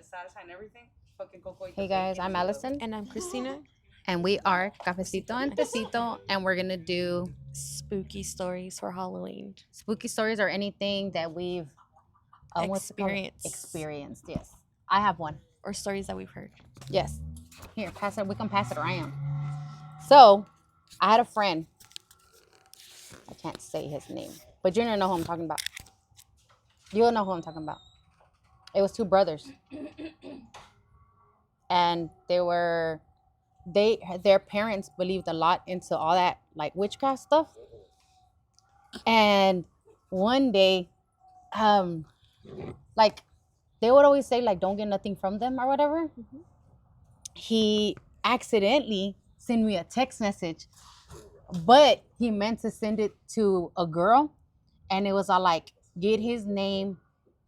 salsa and everything. Fucking cocoa. Hey guys, I'm Allison. And I'm Christina. And we are Cafecito and Tecito. And we're going to do Spooky stories for Halloween. spooky stories or anything that we've experienced. Yes. I have one. Or stories that we've heard. Yes. Here, pass it. We can pass it around. So, I had a friend. I can't say his name, but you're going to know who I'm talking about. You'll know who I'm talking about. It was two brothers. And their parents believed a lot into all that like witchcraft stuff. And one day, like they would always say like don't get nothing from them or whatever. Mm-hmm. He accidentally sent me a text message, but he meant to send it to a girl, and it was all like get his name,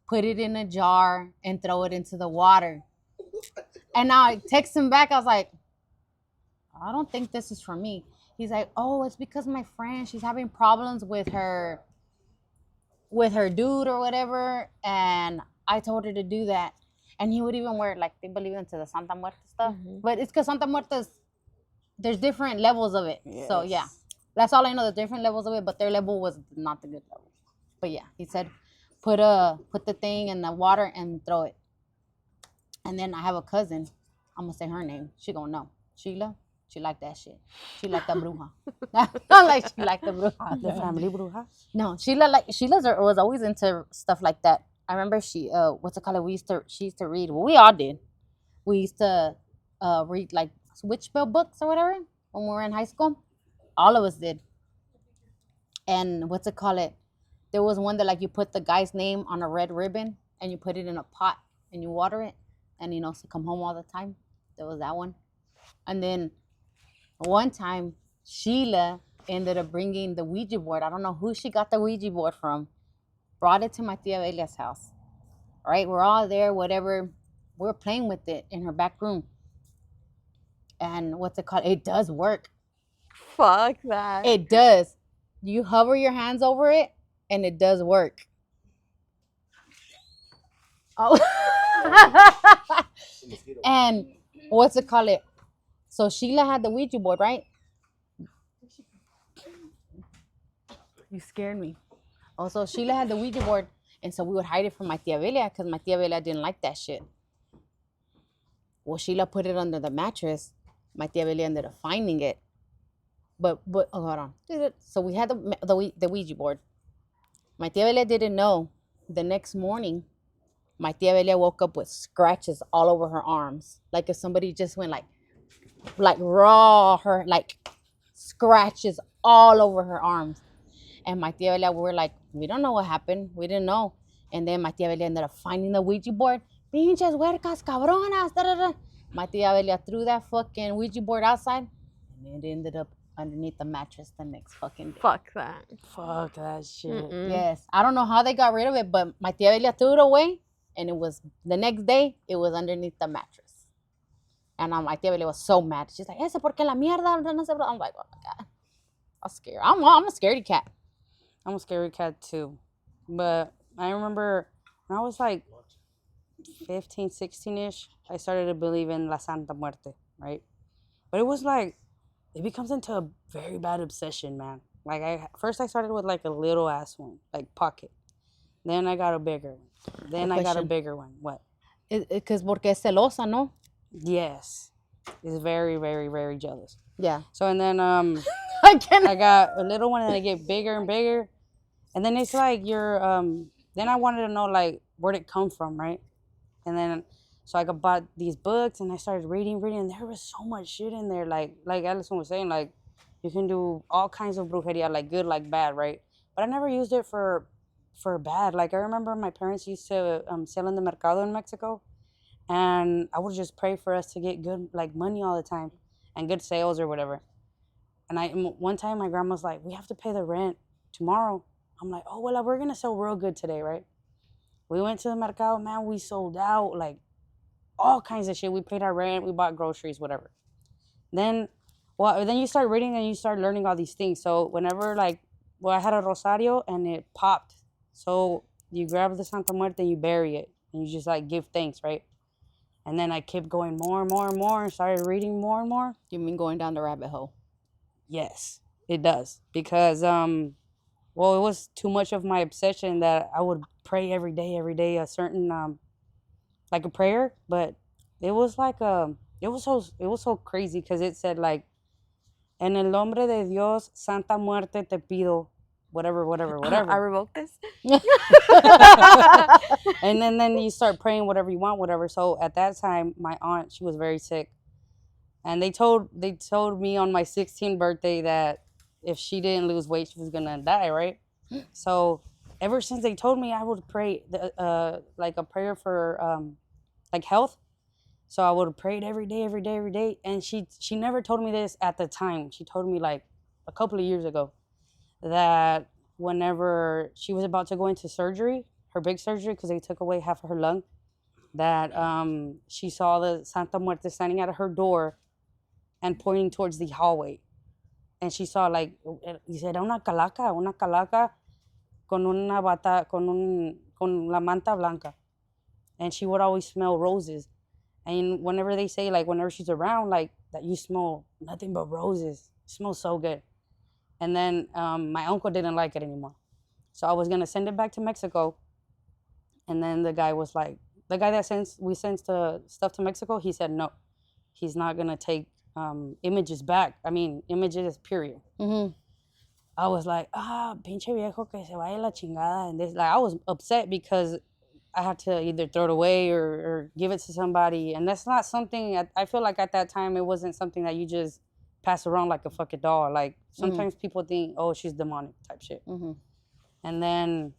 put it in a jar, and throw it into the water. And now I text him back. I was like, I don't think this is for me. He's like, oh, it's because my friend, she's having problems with her dude or whatever. And I told her to do that. And he would even wear, like, they believe into the Santa Muerte stuff. Mm-hmm. But it's because Santa Muerte's, there's different levels of it. Yes. So, yeah. That's all I know. There's different levels of it, but their level was not the good level. But, yeah, he said, put the thing in the water and throw it. And then I have a cousin. I'm going to say her name. She going to know. Sheila. She like that shit. She like the bruja. Not like she like the bruja. The family bruja? No, Sheila was always into stuff like that. I remember she, what's it called? She used to read. Well, we all did. We used to read like witch books or whatever when we were in high school. All of us did. And what's it called? There was one that like you put the guy's name on a red ribbon and you put it in a pot and you water it and so come home all the time. There was that one. And then one time, Sheila ended up bringing the Ouija board. I don't know who she got the Ouija board from. Brought it to my tia Belia's house. All right, we're all there, whatever. We're playing with it in her back room. And what's it called? It does work. Fuck that. It does. You hover your hands over it, and it does work. Oh. And what's it called? So Sheila had the Ouija board, right? You scared me. Also, Sheila had the Ouija board, and so we would hide it from my tia Belia because my tia Belia didn't like that shit. Well, Sheila put it under the mattress. My tia Belia ended up finding it. But oh, hold on. So we had the Ouija board. My tia Belia didn't know. The next morning, my tia Belia woke up with scratches all over her arms, like if somebody just went like raw her, like scratches all over her arms. And my tia Belia were like, we don't know what happened. We didn't know. And then my tia Belia ended up finding the Ouija board. Pinches huercas cabronas. Da, da, da. My tia Belia threw that fucking Ouija board outside. And it ended up underneath the mattress the next fucking day. Fuck that. Fuck that shit. Mm-mm. Yes. I don't know how they got rid of it, but my tia Belia threw it away. And it was, the next day, it was underneath the mattress. And my tia Belia was so mad. She's like, ¿Ese por qué la mierda? I'm like, oh my God. I'm scared. I'm a scaredy cat. I'm a scary cat too. But I remember when I was like 15, 16-ish, I started to believe in La Santa Muerte, right? But it was like, it becomes into a very bad obsession, man. Like first I started with like a little ass one, like pocket. Then I got a bigger one. Then I got a bigger one. What? Because porque es celosa, ¿no? Yes. It's very, very, very jealous. Yeah. So, and then I got a little one and I get bigger and bigger. And then it's like then I wanted to know like where'd it come from, right? And then so I bought these books and I started reading, and there was so much shit in there. Like Allison was saying, like you can do all kinds of brujeria, like good, like bad, right? But I never used it for bad. Like I remember my parents used to sell in the mercado in Mexico. And I would just pray for us to get good, like money all the time and good sales or whatever. And one time my grandma's like, we have to pay the rent tomorrow. I'm like, oh, well, we're going to sell real good today, right? We went to the mercado, man, we sold out like all kinds of shit. We paid our rent, we bought groceries, whatever. Then you start reading and you start learning all these things. So whenever I had a rosario and it popped. So you grab the Santa Muerte and you bury it and you just like give thanks, right? And then I kept going more and more and more and started reading more and more. You mean going down the rabbit hole? Yes, it does. Because well, it was too much of my obsession that I would pray every day, a certain like a prayer, but it was like it was so crazy because it said like, en el nombre de Dios, Santa Muerte te pido, whatever, whatever, I whatever. revoke this. And then you start praying whatever you want, whatever. So at that time, my aunt, she was very sick, and they told me on my 16th birthday that if she didn't lose weight, she was gonna die, right? So ever since they told me, I would pray like a prayer for like health. So I would pray it every day. And she never told me this at the time. She told me like a couple of years ago that whenever she was about to go into surgery, her big surgery, because they took away half of her lung, that she saw the Santa Muerte standing at her door and pointing towards the hallway. And she saw like, dice, era una calaca con una bata, con la manta blanca. And she would always smell roses. And whenever they say, like, whenever she's around, like, that you smell nothing but roses. It smells so good. And then my uncle didn't like it anymore. So I was going to send it back to Mexico. And then the guy was like, the guy that we sent the stuff to Mexico, he said, no, he's not going to take images back. I mean, images, period. Mm-hmm. I was like, pinche viejo que se vaya la chingada. And this, like, I was upset because I had to either throw it away or give it to somebody. And that's not something, I feel like at that time, it wasn't something that you just pass around like a fucking doll. Like, sometimes people think, oh, she's demonic type shit. Mm-hmm. And then,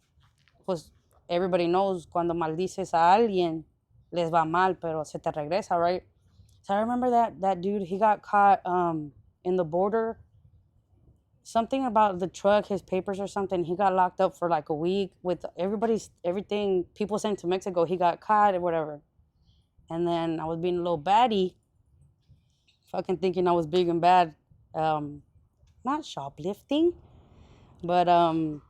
pues, everybody knows cuando maldices a alguien, les va mal, pero se te regresa, right? So I remember that dude, he got caught in the border. Something about the truck, his papers or something. He got locked up for like a week with everything people sent to Mexico. He got caught or whatever. And then I was being a little baddie, fucking thinking I was big and bad. Not shoplifting, but I would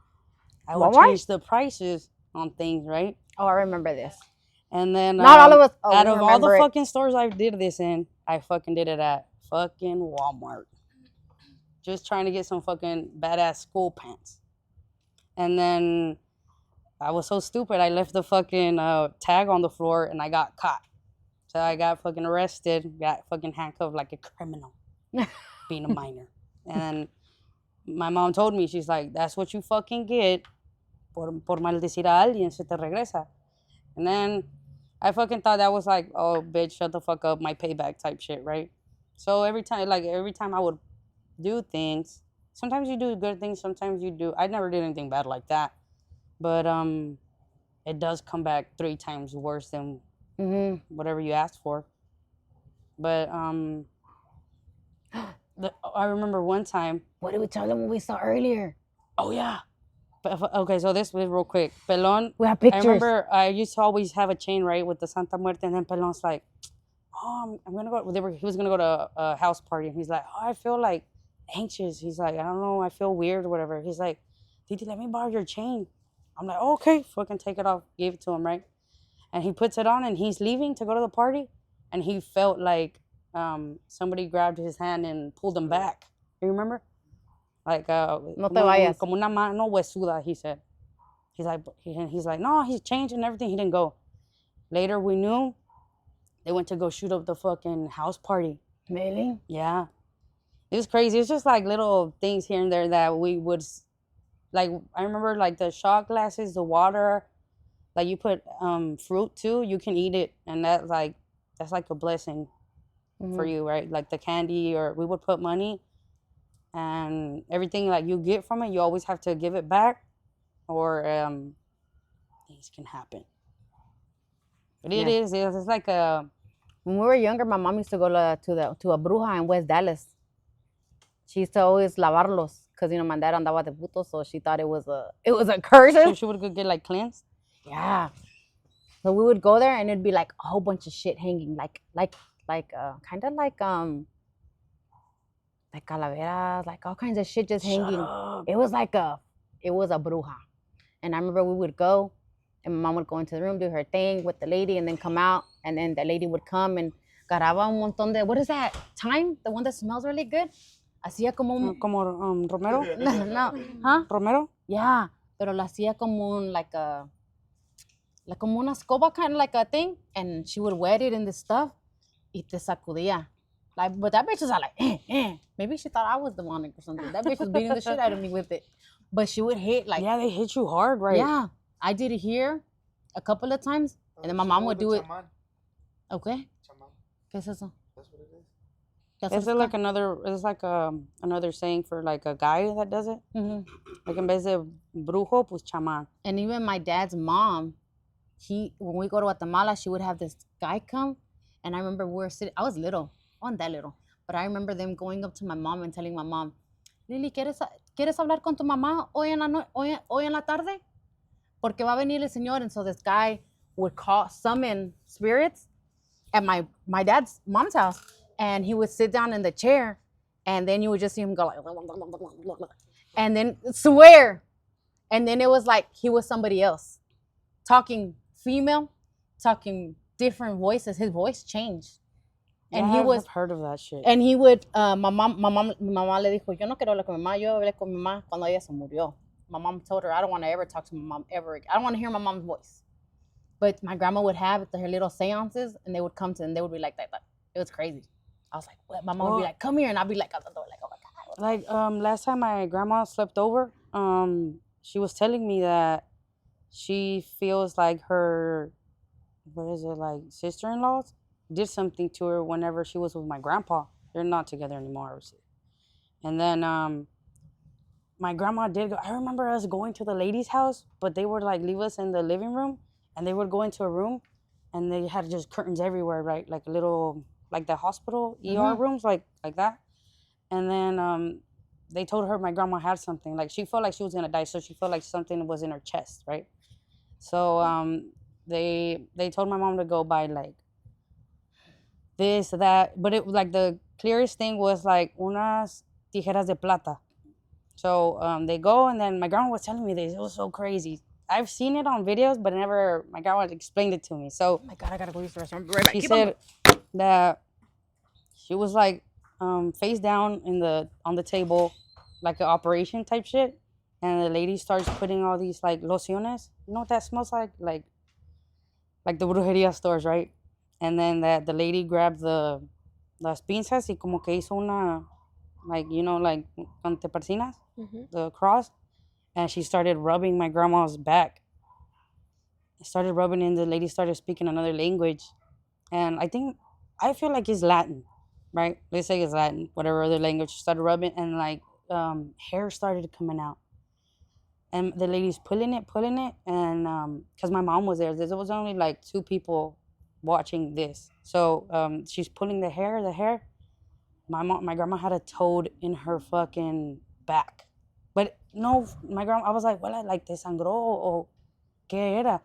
Walmart? change the prices on things, right? Oh, I remember this. And then Not all of us. Oh, out we of all the remember it. fucking stores I did this in, I fucking did it at fucking Walmart. Just trying to get some fucking badass school pants. And then I was so stupid, I left the fucking tag on the floor and I got caught. So I got fucking arrested, got fucking handcuffed like a criminal, being a minor. And then my mom told me, she's like, that's what you fucking get por maldecir a alguien, se te regresa. And then I fucking thought that was like, oh, bitch, shut the fuck up, my payback type shit, right? So every time I would do things, sometimes you do good things, sometimes you do, I never did anything bad like that, but it does come back 3 times worse than whatever you asked for. But I remember one time. What did we tell them what we saw earlier? Oh yeah. Okay, so this was real quick. Pelon, We have pictures. I remember I used to always have a chain, right, with the Santa Muerte, and then Pelon's like, oh, I'm gonna go. He was gonna go to a house party, and he's like, oh, I feel like anxious. He's like, I don't know, I feel weird or whatever. He's like, Titi, let me borrow your chain. I'm like, oh, okay, fucking take it off. Gave it to him, right? And he puts it on, and he's leaving to go to the party, and he felt like somebody grabbed his hand and pulled him back. You remember? Like, No te vayas. Como una mano huesuda, he said. He's like, no, he's changed and everything. He didn't go. Later, we knew they went to go shoot up the fucking house party. Really? Yeah. It was crazy. It's just like little things here and there that we would, like, I remember like the shot glasses, the water, like you put fruit too, you can eat it. And that's like a blessing for you, right? Like the candy, or we would put money. And everything like you get from it, you always have to give it back, or things can happen. But it's like a. When we were younger, my mom used to go to a bruja in West Dallas. She used to always lavarlos because my dad andaba de puto, so she thought it was a curse. So she would go get like cleansed. Yeah. So we would go there and it'd be like a whole bunch of shit hanging, like kind of like calaveras, like all kinds of shit just hanging. It was a bruja. And I remember we would go and my mom would go into the room, do her thing with the lady, and then come out, and then the lady would come and agarraba un montón de, what is that? Thyme? The one that smells really good? Hacía como un, Como Romero? no, huh? Romero? Yeah, pero la hacía como un, like como una escoba, kind of like a thing, and she would wet it in the stuff, y te sacudía. Like, but that bitch was like, Maybe she thought I was demonic or something. That bitch was beating the shit out of me with it. But she would hit, like, Yeah, they hit you hard, right? yeah. I did it here a couple of times, and then my mom would do it. Okay. ¿Qué es eso? That's what it is. That's what Is it like another? It's like another saying for like a guy that does it. Mhm. Like en vez de brujo, pues chamán. And even my dad's mom, when we go to Guatemala, she would have this guy come, and I remember we were sitting. I was little, I wasn't that little, but I remember them going up to my mom and telling my mom, Lili, ¿quieres hablar con tu mamá hoy en la tarde? Porque va a venir el señor. And so this guy would summon spirits at my dad's mom's house, and he would sit down in the chair, and then you would just see him go like, and then swear, and then it was like he was somebody else, talking female, talking different voices. His voice changed, and Yeah, he was. I've heard of that shit. And he would, mi mamá le dijo, yo no quiero hablar con mi mamá, yo hablé con mi mamá cuando ella se murió. My mom told her, I don't want to ever talk to my mom ever again. I don't want to hear my mom's voice. But my grandma would have her little seances, and they would come to, and they would be like that. It was crazy. I was like, what? My mom would be like, come here, and I'd be like, out the door, like, oh my God. Like last time my grandma slept over, she was telling me that she feels like her, what is it, like sister-in-laws did something to her whenever she was with my grandpa. They're not together anymore, obviously. And then my grandma did go. I remember us going to the lady's house, but they would like leave us in the living room, and they would go into a room, and they had just curtains everywhere, right? Like a little, like the hospital ER rooms, like that. And then they told her my grandma had something. Like she felt like she was gonna die, so she felt like something was in her chest, right? So they told my mom to go buy like this, that, but it was like the clearest thing was like unas tijeras de plata. So they go, and then my grandma was telling me this. It was so crazy. I've seen it on videos, but never my grandma explained it to me. So Oh my God, I gotta go use the restroom. Right back. she Keep on said that she was like face down on the table, like an operation type shit, and the lady starts putting all these like lociones. You know what that smells like? Like the brujeria stores, right? And then the lady grabbed las pinzas y como que hizo una, like, you know, like cuando te persinas, the cross, and she started rubbing my grandma's back. Started rubbing, and the lady started speaking another language, and I feel like it's Latin, right? Let's say it's Latin, whatever other language. She started rubbing, and like hair started coming out, and the lady's pulling it, and because my mom was there was only like 2 people watching this, so she's pulling the hair. My grandma had a toad in her fucking back, but no, my grandma, I was like, well, like te sangró o qué era.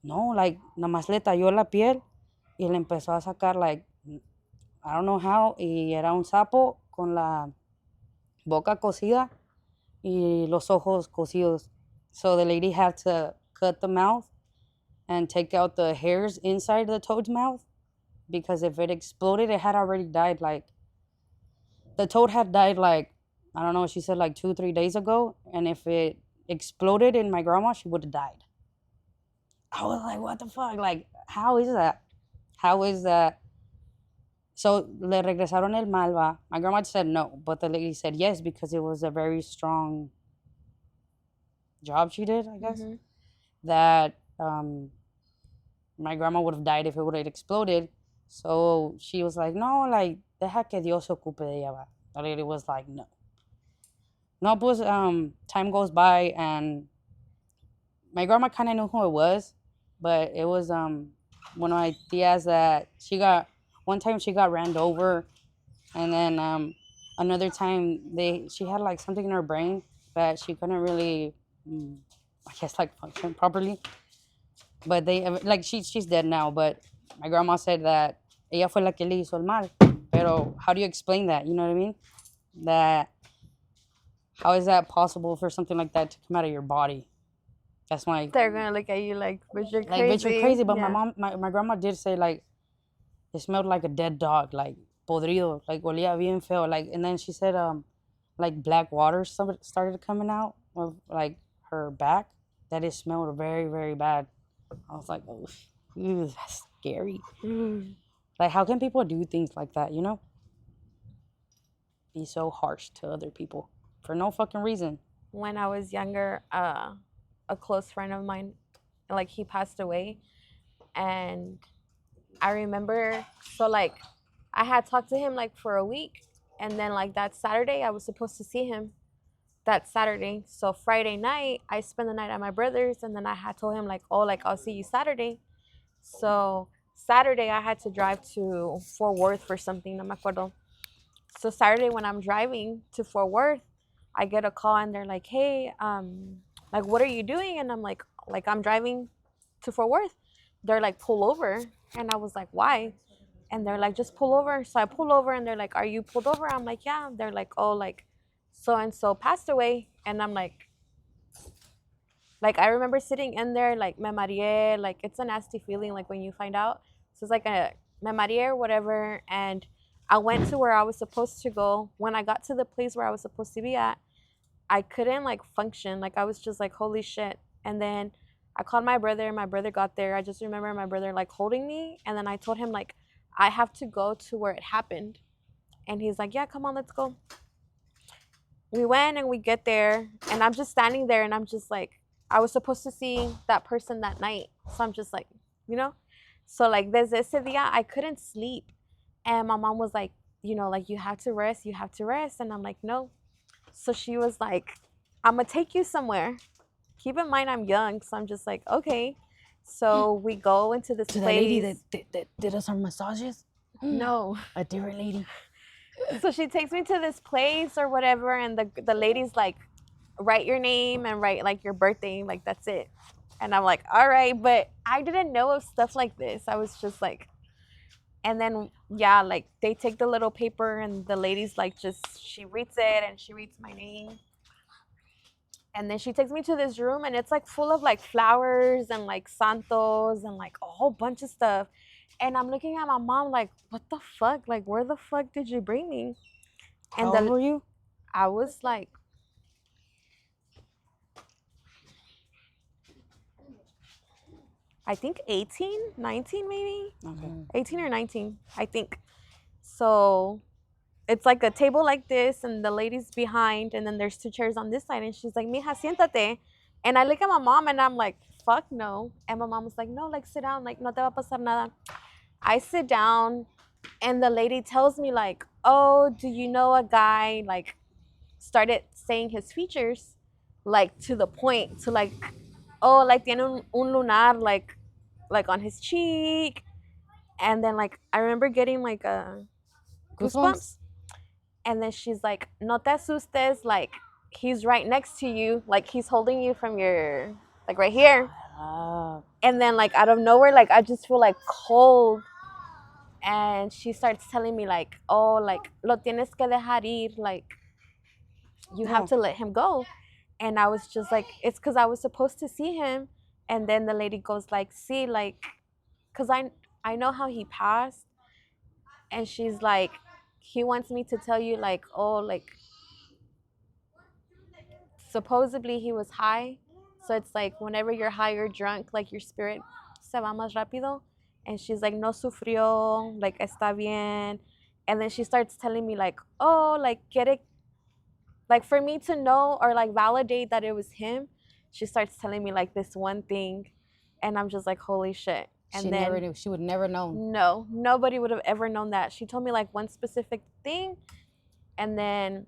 No, like nada más le talló la piel y le empezó a sacar, like, I don't know how, y era un sapo con la boca cosida y los ojos cosidos. So the lady had to cut the mouth and take out the hairs inside the toad's mouth, because if it exploded, it had already died. Like, the toad had died, like, I don't know, she said like 2-3 days ago, and if it exploded in my grandma, she would have died. I was like, what the fuck? Like, how is that? How is that? So, le regresaron el mal, va. My grandma said no, but the lady said yes, because it was a very strong job she did, I guess. That my grandma would have died if it would have exploded. So she was like, no, like, deja que Dios se ocupe de ella, va. The lady was like, no. No, pues, time goes by, and my grandma kind of knew who it was, but it was one of my tias that one time she got ran over, and then another time she had like something in her brain that she couldn't really, I guess, like function properly. But like, she's dead now, but my grandma said that ella fue la que le hizo el mal. Pero how do you explain that? You know what I mean? That, how is that possible for something like that to come out of your body? That's why. They're gonna look at you like, but you're Like, crazy. bitch, you're crazy. But Yeah. my grandma did say, like, it smelled like a dead dog, like, podrido, like, olía bien feo. Like, and then she said, like, black water started coming out of, like, her back, that it smelled very, very bad. I was like, oh, ew, that's scary. Mm. Like, how can people do things like that, you know? Be so harsh to other people for no fucking reason. When I was younger, a close friend of mine, like he passed away, and I remember, so like I had talked to him like for a week, and then like that Saturday I was supposed to see him that Saturday. So Friday night I spent the night at my brother's, and then I had told him like, oh, like I'll see you Saturday. So Saturday I had to drive to Fort Worth for something, no me acuerdo. So Saturday when I'm driving to Fort Worth, I get a call and they're like, hey, like what are you doing? And I'm like I'm driving to Fort Worth. They're like, pull over. And I was like, why? And they're like, just pull over. So I pull over and they're like, are you pulled over? I'm like, yeah. They're like, oh, like so and so passed away. And I'm like I remember sitting in there like me mareé, like it's a nasty feeling like when you find out. So it's like a me mareé or whatever. And I went to where I was supposed to go. When I got to the place where I was supposed to be at, I couldn't like function. Like I was just like, holy shit. And then I called my brother. My brother got there. I just remember my brother like holding me. And then I told him like, I have to go to where it happened. And he's like, yeah, come on, let's go. We went and we get there. And I'm just standing there and I'm just like, I was supposed to see that person that night. So I'm just like, you know? So like desde ese día, I couldn't sleep. And my mom was like, you know, like you have to rest, you have to rest. And I'm like, no. So she was like, I'm gonna take you somewhere. Keep in mind I'm young, so I'm just like, okay. So we go into this To place. that lady that did us our massages? No. A different lady. So she takes me to this place or whatever, and the lady's like, write your name and write like your birthday, like that's it. And I'm like, all right, but I didn't know of stuff like this. I was just like, and then yeah, like they take the little paper and the lady's like just she reads it and she reads my name. And then she takes me to this room and it's like full of like flowers and like santos and like a whole bunch of stuff. And I'm looking at my mom like, what the fuck? Like, where the fuck did you bring me? And How old were you? I was like, I think 18, 19 maybe. Okay. 18 or 19, I think. So it's like a table like this and the lady's behind and then there's two chairs on this side and she's like, mija, siéntate. And I look at my mom and I'm like, fuck no. And my mom was like, no, like sit down, like no te va a pasar nada. I sit down and the lady tells me like, oh, do you know a guy, like started saying his features like to the point to like, oh, like tiene un lunar like on his cheek. And then like I remember getting like a goosebumps. And then she's like, no te asustes, like he's right next to you, like he's holding you from your like right here. And then like out of nowhere, like I just feel like cold. And she starts telling me like, oh, like lo tienes que dejar ir, like you have to let him go. And I was just like, it's because I was supposed to see him. And then the lady goes like, see, like, because I know how he passed. And she's like, he wants me to tell you like, oh, like supposedly he was high. So it's like whenever you're high or drunk, like your spirit se va más rápido. And she's like, no sufrió, like está bien. And then she starts telling me like, oh, like get it, like for me to know or like validate that it was him. She starts telling me like this one thing, and I'm just like, holy shit. And She then never knew. She would never know. no, nobody would have ever known that. She told me like one specific thing, and then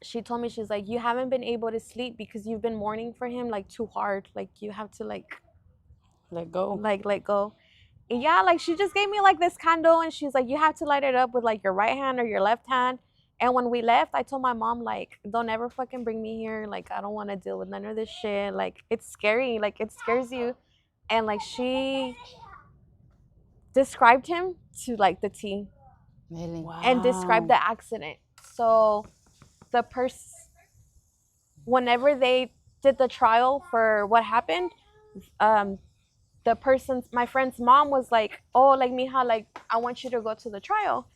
she told me, she's like, you haven't been able to sleep because you've been mourning for him like too hard. Like you have to like Let go. let go. And yeah, like she just gave me like this candle, and she's like, you have to light it up with like your right hand or your left hand. And when we left, I told my mom, like, don't ever fucking bring me here. Like, I don't want to deal with none of this shit. Like, it's scary. Like, it scares you. And, like, she described him to, like, the T. Really? Wow. And described the accident. So, the person, whenever they did the trial for what happened, my friend's mom was like, oh, like, mija, like, I want you to go to the trial.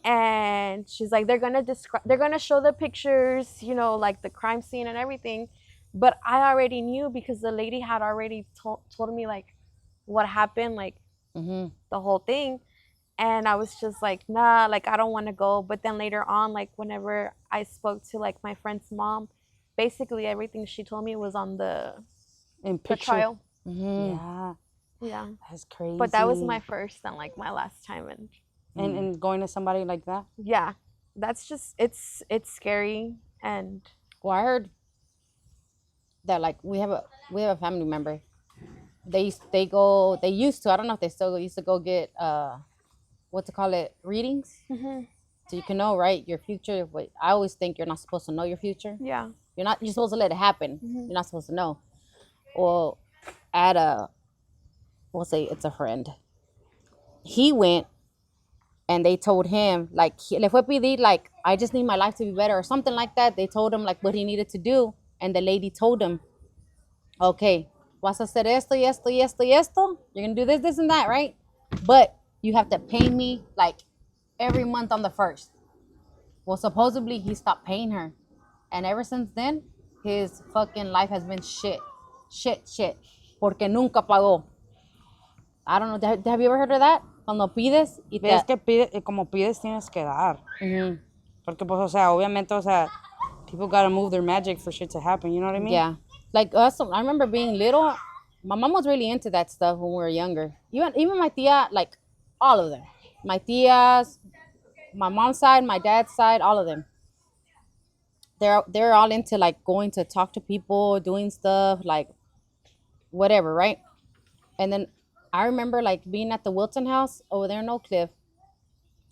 And she's like, they're gonna show the pictures, you know, like the crime scene and everything. But I already knew because the lady had already told me like what happened, like the whole thing. And I was just like, nah, like, I don't want to go. But then later on, like, whenever I spoke to like my friend's mom, basically everything she told me was on the trial. Yeah, Yeah, that's crazy. but that was my first and like my last time. And going to somebody like that. Yeah, that's just it's scary. And Well, I heard that like we have a family member. They used to, I don't know if they still used to go get what to call it, readings. So you can know, right, your future. But I always think you're not supposed to know your future. yeah, You're supposed to let it happen. You're not supposed to know. Well, we'll say it's a friend. He went and they told him like le fue pedir like, I just need my life to be better or something like that. They told him like what he needed to do, and the lady told him, okay, vas a hacer esto y esto y esto y esto. You're gonna do this, this, and that, right? But you have to pay me like every month on the 1st. Well, supposedly he stopped paying her, and ever since then, his fucking life has been shit, porque nunca pagó. I don't know. Have you ever heard of that? Cuando pides y te... Ves que como pides tienes que dar. Porque pues, o sea, obviamente, o sea, people gotta move their magic for shit to happen, you know what I mean? Yeah. Like us, I remember being little, my mom was really into that stuff when we were younger. Even my tia, like all of them. My tias, my mom's side, my dad's side, all of them. They're all into like going to talk to people, doing stuff, like whatever, right? And then I remember like being at the Wilton house over there in Oak Cliff.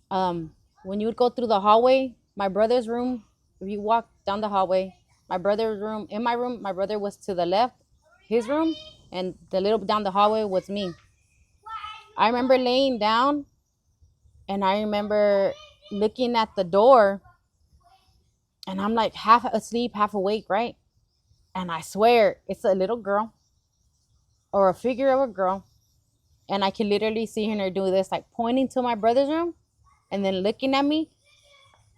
When you would go through the hallway, my brother's room, if you walk down the hallway, my brother's room, in my room, my brother was to the left, his room, and the little down the hallway was me. I remember laying down, and I remember looking at the door, and I'm like half asleep, half awake, right? And I swear it's a little girl or a figure of a girl. And I can literally see her do this, like pointing to my brother's room and then looking at me.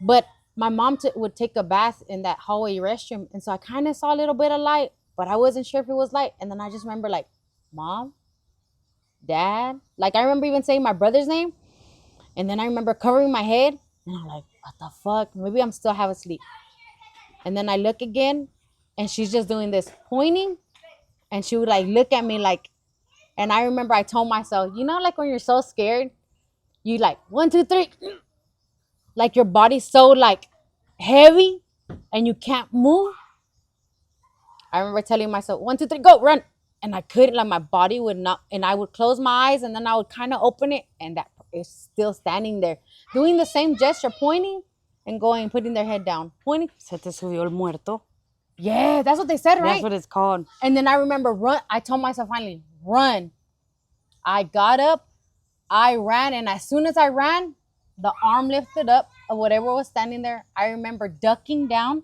But my mom would take a bath in that hallway restroom. And so I kind of saw a little bit of light, but I wasn't sure if it was light. And then I just remember like, Mom, Dad. Like I remember even saying my brother's name. And then I remember covering my head. And I'm like, what the fuck? Maybe I'm still half asleep. And then I look again. And she's just doing this, pointing. And she would like look at me like, and I remember I told myself, you know, like when you're so scared, you like 1, 2, 3, like your body's so like heavy and you can't move. I remember telling myself 1, 2, 3, go, run. And I couldn't, like my body would not, and I would close my eyes and then I would kind of open it and that is still standing there doing the same gesture, pointing and going, putting their head down, pointing. Se te subió el muerto. Yeah, that's what they said, right? That's what it's called. And then I remember I told myself finally, run. I got up, I ran, and as soon as I ran, the arm lifted up of whatever was standing there. I remember ducking down,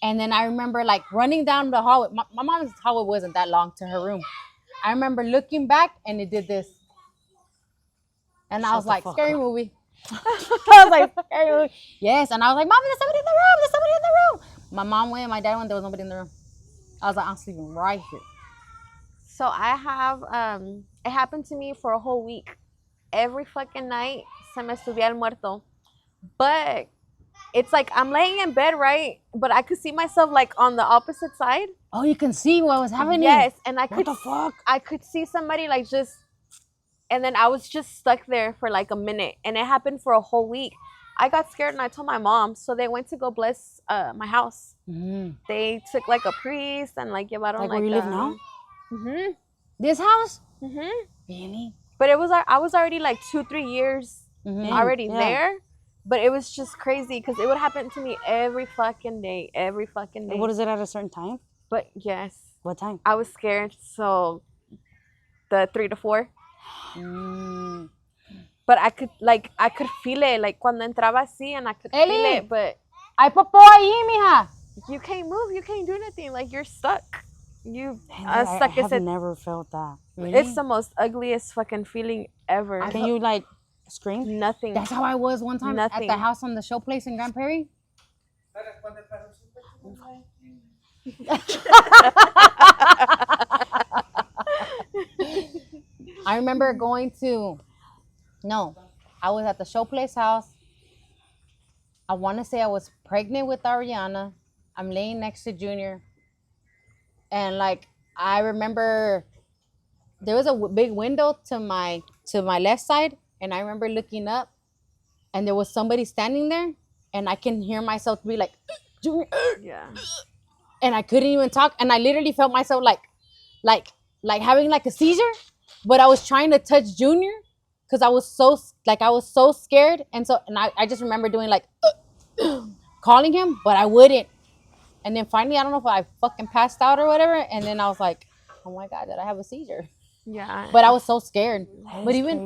and then I remember like running down the hallway. My mom's hallway wasn't that long to her room. I remember looking back, and it did this. And I was like, scary movie. I was like, scary movie. Yes, and I was like, Mom, there's somebody in the room. There's somebody in the room. My mom went, my dad went, there was nobody in the room. I was like, I'm sleeping right here. so I have it happened to me for a whole week. Every fucking night se me subía el muerto. But it's like I'm laying in bed, right? But I could see myself like on the opposite side. Oh, you can see what was happening. Yes, and What the fuck? I could see somebody like just, and then I was just stuck there for like a minute, and it happened for a whole week. I got scared and I told my mom, so they went to go bless my house. They took like a priest and like llevaron Like where you live now? This house? Really? But it was I was already like 2-3 years already Yeah. there. But it was just crazy because it would happen to me every fucking day. What is it at a certain time? But yes, What time? I was scared. So the 3 to 4. But I could feel it. Like cuando entraba así and I could feel Eli. it. But Hay popó ahí, mija. you can't move, you can't do nothing. Like you're stuck. You Man, stuck I as have it. never felt that. It's the most ugliest fucking feeling ever. Can you like scream? Nothing. That's how I was one time at Nothing. the house on the show place in Grand Prairie. I remember going to, no, I was at the Showplace house. I want to say I was pregnant with Ariana. I'm laying next to Junior. And like, I remember there was a big window to my left side. And I remember looking up and there was somebody standing there. And I can hear myself be like, Junior. Yeah. And I couldn't even talk. And I literally felt myself like having like a seizure. But I was trying to touch Junior because I was so scared. And I just remember doing like calling him, but I wouldn't. And then finally, I don't know if I fucking passed out or whatever. And then I was like, oh my God, did I have a seizure? Yeah. But I was so scared. That But is even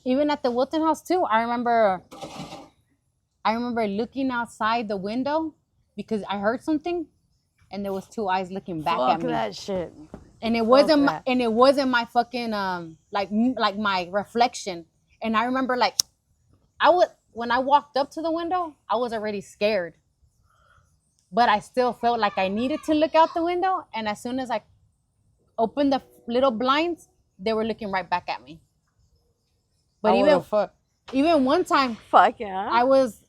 crazy. at the Wilton house too, I remember looking outside the window because I heard something, and there was two eyes looking back Fuck at me. that shit. And it wasn't that. my fucking like my reflection. And I remember like when I walked up to the window, I was already scared. But I still felt like I needed to look out the window, and as soon as I opened the little blinds, they were looking right back at me. But even one time, Fuck yeah. I was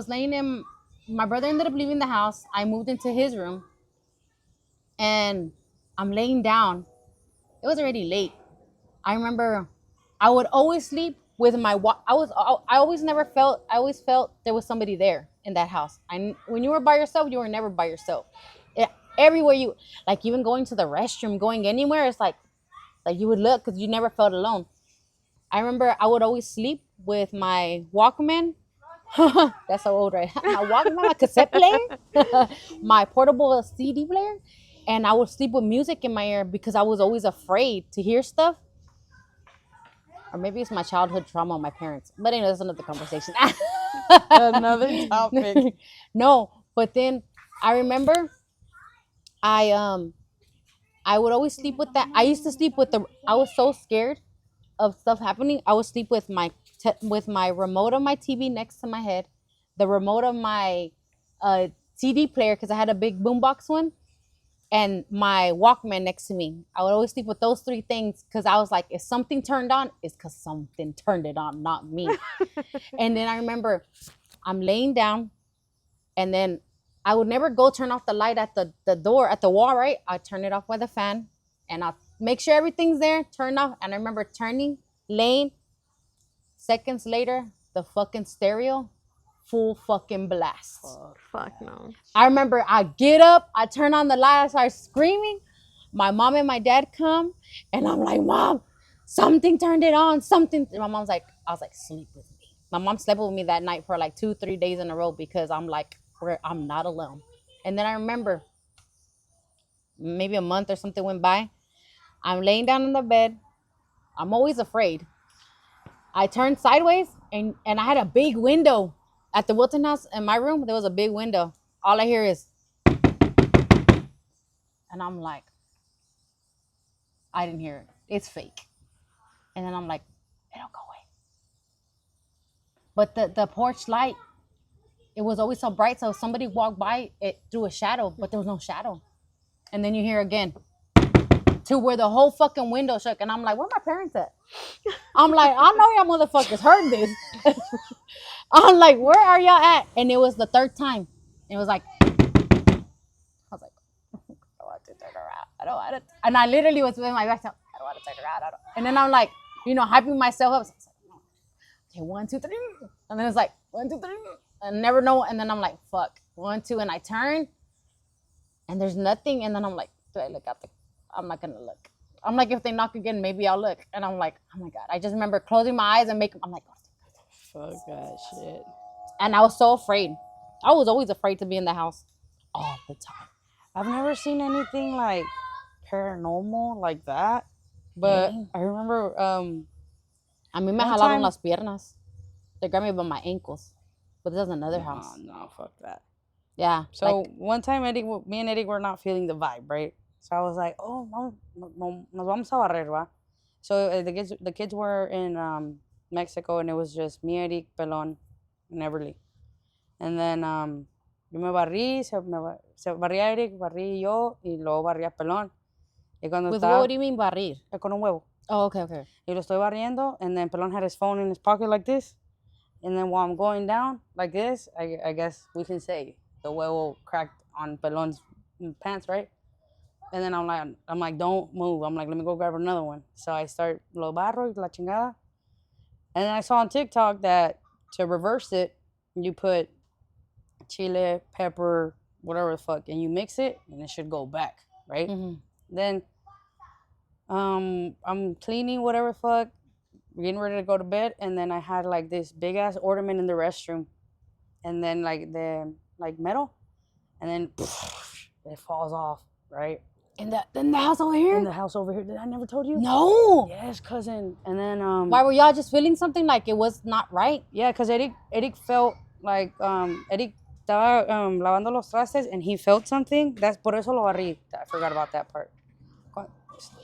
laying in. My brother ended up leaving the house. I moved into his room, and I'm laying down. It was already late. I remember I would always sleep with my. I always felt there was somebody there in that house. When you were by yourself, you were never by yourself. Everywhere you, like even going to the restroom, going anywhere, it's like you would look because you never felt alone. I remember I would always sleep with my Walkman. That's so old, right? My Walkman, my cassette player, my portable CD player, and I would sleep with music in my ear because I was always afraid to hear stuff. Or maybe it's my childhood trauma of my parents. But anyway, that's another conversation. Another topic. No, but then I remember I would always sleep with that. I used to sleep with I was so scared of stuff happening. I would sleep with my remote of my TV next to my head, the remote of my CD player because I had a big boombox one, and my Walkman next to me. I would always sleep with those three things because I was like, if something turned on, it's because something turned it on, not me. And then I remember I'm laying down, and then I would never go turn off the light at the door, at the wall, right? I'd turn it off by the fan, and I'll make sure everything's there, turn off. And I remember turning, laying, seconds later, the fucking stereo, full fucking blast. Fuck no. I remember I get up, I turn on the light, I start screaming. My mom and my dad come, and I'm like, Mom, something turned it on, something. And my mom's like, I was like, sleep with me. My mom slept with me that night for like 2-3 days in a row because I'm like, I'm not alone. And then I remember maybe a month or something went by. I'm laying down in the bed. I'm always afraid. I turned sideways, and I had a big window at the Wilton house. In my room, there was a big window. All I hear is, and I'm like, I didn't hear it. It's fake. And then I'm like, it'll go away. But the porch light, it was always so bright, so if somebody walked by, it threw a shadow, but there was no shadow. And then you hear again, to where the whole fucking window shook. And I'm like, where my parents at? I'm like, I know y'all motherfuckers heard this. I'm like, where are y'all at? And it was the third time. It was like, I was like, I don't want to turn around. I don't want to. And I literally was with my back. I don't want to turn around. And then I'm like, hyping myself up. So I was like, okay, 1, 2, 3. And then it's like, 1, 2, 3. I never know. And then I'm like, fuck, 1, 2. And I turn, and there's nothing. And then I'm like, do I look out I'm not gonna look. I'm like, if they knock again, maybe I'll look. And I'm like, oh my God. I just remember closing my eyes and I'm like, Fuck that shit. and I was so afraid. I was always afraid to be in the house all the time. I've never seen anything like paranormal like that. But Really? I remember A mí me One jalaron time- las piernas. They grabbed me by my ankles. But there's another house. No, fuck that. Yeah. So like, one time, me and Eddie were not feeling the vibe, right? So I was like, oh, nos vamos a barrer, va? So the kids were in Mexico, and it was just me, Eric, Pelon, and Everly. And then yo me barrí, se barría Eric, barrí yo, y luego barría Pelón. Y cuando with estaba what do you mean barrir? con un huevo, Oh, okay, okay. y lo estoy barriendo, and then Pelón had his phone in his pocket like this. And then while I'm going down like this, I guess we can say the huevo cracked on Pelon's pants, right? And then I'm like, don't move. I'm like, let me go grab another one. So I start lo barro, la chingada. And then I saw on TikTok that to reverse it, you put chile, pepper, whatever the fuck, and you mix it, and it should go back, right? Mhm. Then I'm cleaning whatever the fuck, getting ready to go to bed, and then I had like this big ass ornament in the restroom, and then like the metal, and then it falls off, right? In the house over here? In the house over here. Did I never told you? No. Yes, cousin. And then Why were y'all just feeling something like it was not right? yeah, cause Eric felt like Eric estaba lavando los trastes and he felt something. That's por eso lo barrí. I forgot about that part.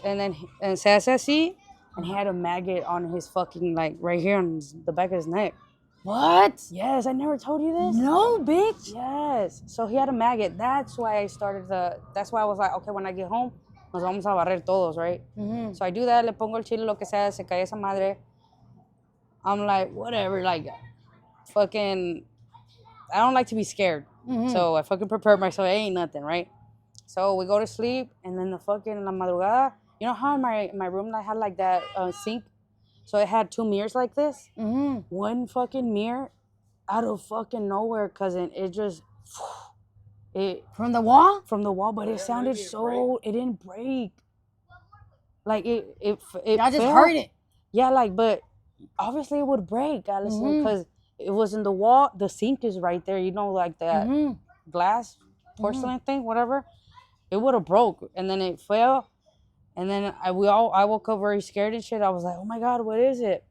And then se hace así, and he had a maggot on his fucking like right here on the back of his neck. What? Yes, I never told you this. No, bitch. Yes. So he had a maggot. That's why I was like, okay, when I get home, nos vamos a barrer todos, right? Mm-hmm. So I do that, le pongo el chile, lo que sea, se cae esa madre. I'm like, whatever, like, fucking, I don't like to be scared. Mm-hmm. So I fucking prepared myself, it ain't nothing, right? So we go to sleep, and then in la madrugada, you know how in my room I had like that sink? So it had two mirrors like this. Mm-hmm. One fucking mirror out of fucking nowhere, cousin. It just, From the wall? from the wall, but it sounded so, it didn't break. Like it Y'all just fell. heard it. Yeah, like, but obviously it would break, Allison, because it was in the wall. The sink is right there, you know, like that glass porcelain thing, whatever. It would have broke, and then it fell, and then I woke up very scared and shit. I was like, oh my god, what is it?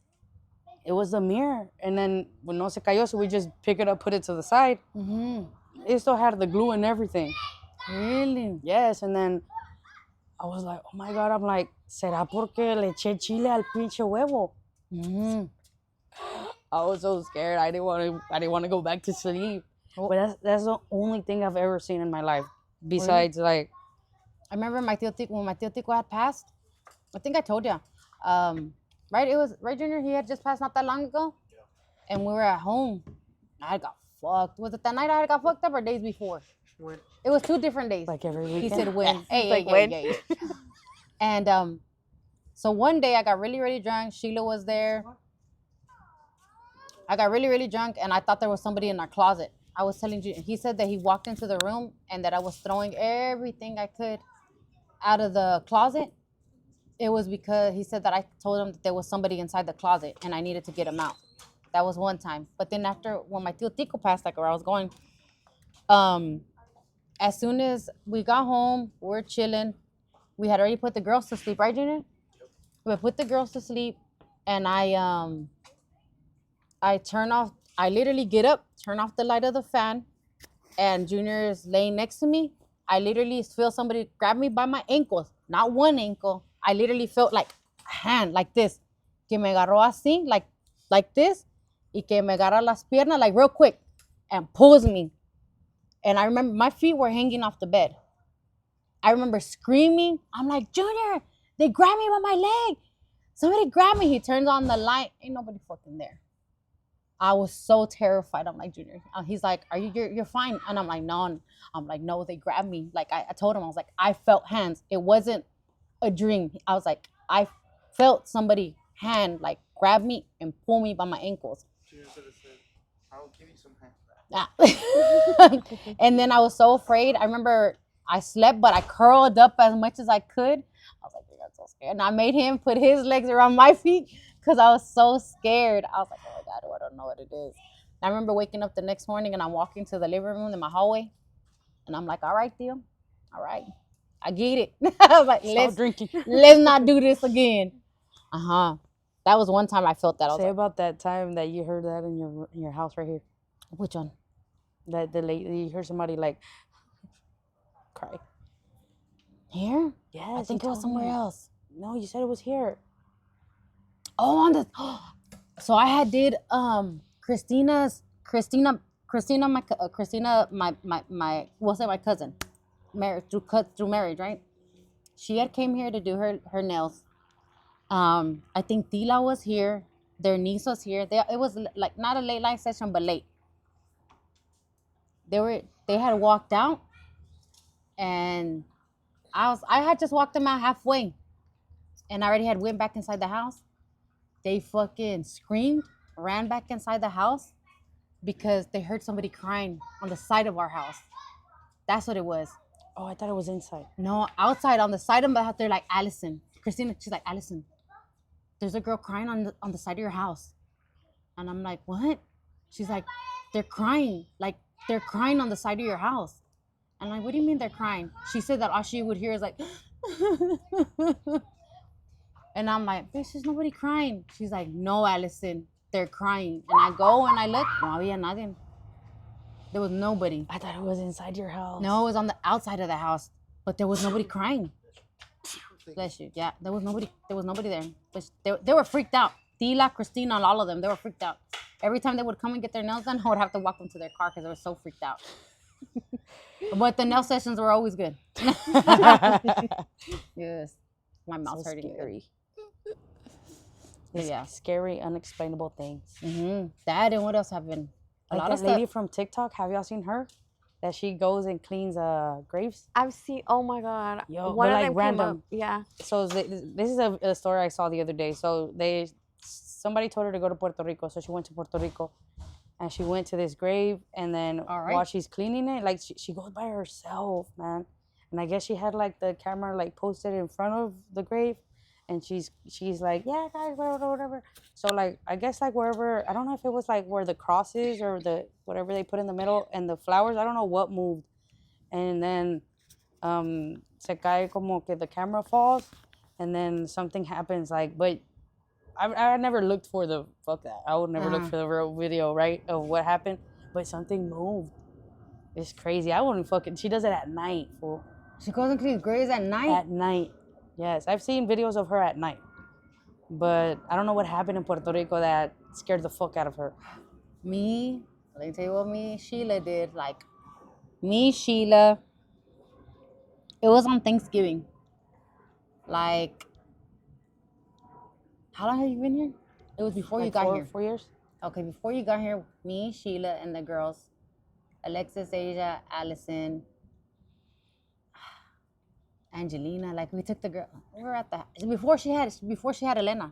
It was the mirror, and then when no se cayó, so we just pick it up, put it to the side. Mm-hmm. It still had the glue and everything. Really? Yes, and then I was like, oh my god, I'm like, ¿será porque le eché chile al pinche huevo? Mm-hmm. I was so scared. I didn't want to go back to sleep. But that's the only thing I've ever seen in my life. Besides, like, I remember when my Tío Tico had passed. I think I told you. Right? It was right, Junior. He had just passed not that long ago, and we were at home. I got fucked. Was it that night I got fucked up or days before? When? It was 2 different days. like every weekend. He said when. Hey, Like hey, when? hey, hey. And so one day I got really, really drunk. Sheila was there. I got really, really drunk, and I thought there was somebody in our closet. I was telling you, he said that he walked into the room and that I was throwing everything I could out of the closet. It was because he said that I told him that there was somebody inside the closet and I needed to get him out. That was one time. But then after, when my Tío Tico passed, like where I was going, as soon as we got home, we're chilling. We had already put the girls to sleep, right, Junior? We put the girls to sleep, and I literally get up, turn off the light of the fan, and Junior is laying next to me. I literally feel somebody grab me by my ankles, not one ankle. I literally felt like a hand, like this, que me agarró así, like this, y que me agarra las piernas, like real quick, and pulls me. And I remember my feet were hanging off the bed. I remember screaming. I'm like, Junior, they grabbed me by my leg. Somebody grabbed me. He turns on the light. Ain't nobody fucking there. I was so terrified. I'm like, Junior. He's like, you're fine. And I'm like, no. I'm like, no, they grabbed me. Like I told him, I was like, I felt hands. It wasn't a dream. I was like, I felt somebody hand like grab me and pull me by my ankles. Junior should have said, I'll give you some hands back. And then I was so afraid. I remember I slept, but I curled up as much as I could. I was like, I'm so scared. And I made him put his legs around my feet because I was so scared. I was like, oh my God, I don't know what it is. And I remember waking up the next morning and I'm walking to the living room in my hallway. And I'm like, all right, Theo. All right. I get it. I was like, let's not do this again. That was one time I felt that. I was Say like, about that time that you heard that in your house right here. which one? That the lady, you heard somebody like cry. Here? Yes, I think you it was told somewhere me. else. No, you said it was here. Oh, on the. So I had did Christina my we'll say my cousin, married through marriage, right? She had came here to do her nails. I think Tila was here. Their niece was here. It was like not a late night session, but late. They had walked out, and I had just walked them out halfway, and I already had went back inside the house. They fucking screamed, ran back inside the house because they heard somebody crying on the side of our house. That's what it was. Oh, I thought it was inside. No, outside on the side of the house, they're like, Allison. Christina, she's like, Allison, there's a girl crying on the side of your house. And I'm like, what? She's like, they're crying. Like, they're crying on the side of your house. I'm like, what do you mean they're crying? She said that all she would hear is like, and I'm like, bitch, there's nobody crying. She's like, no, Allison, they're crying. And I go and I look, no había nadie. There was nobody. I thought it was inside your house. No, it was on the outside of the house, but there was nobody crying. Bless you. Yeah, there was nobody there. But they were freaked out. Tila, Christina, and all of them, they were freaked out. Every time they would come and get their nails done, I would have to walk them to their car because they were so freaked out. But the nail sessions were always good. Yes. My mouth's So hurting. scary. But yeah. Scary, unexplainable things. That and what else happened? A Like lot that of stuff. lady from TikTok. Have y'all seen her? That she goes and cleans graves. I've seen. Oh my god. Yo, One but of like them came random. up. Yeah. So this is a story I saw the other day. So somebody told her to go to Puerto Rico, so she went to Puerto Rico, and she went to this grave, and then while she's cleaning it, like she goes by herself, man, and I guess she had like the camera like posted in front of the grave, and she's like, yeah, guys, whatever. So like I guess like wherever, I don't know if it was like where the cross is or the whatever they put in the middle and the flowers, I don't know what moved, and then se cae como que the camera falls, and then something happens like, but I never looked for the fuck that. I would never look for the real video, right, of what happened. But something moved. It's crazy. I wouldn't fucking. She does it at night, fool. She goes and cleans graves at night? At night. Yes, I've seen videos of her at night. But I don't know what happened in Puerto Rico that scared the fuck out of her. Let me tell you what me and Sheila did. Like, Sheila, it was on Thanksgiving. Like, how long have you been here? It was before Like you got here. 4 years? Okay, before you got here, me, Sheila, and the girls, Alexis, Asia, Allison, Angelina, like we took the girl. We were at the before she had Elena.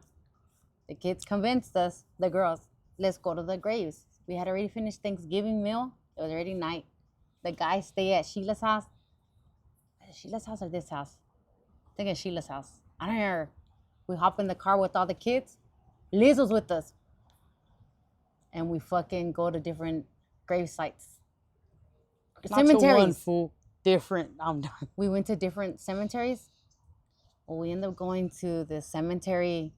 The kids convinced us, the girls, let's go to the graves. We had already finished Thanksgiving meal. It was already night. The guys stay at Sheila's house. Sheila's house or this house? I think it's Sheila's house. I don't know. We hop in the car with all the kids. Liz was with us. And we fucking go to different grave sites. Not to one, Cemeteries. fool. Different. I'm done. We went to different cemeteries. Well, we ended up going to the cemetery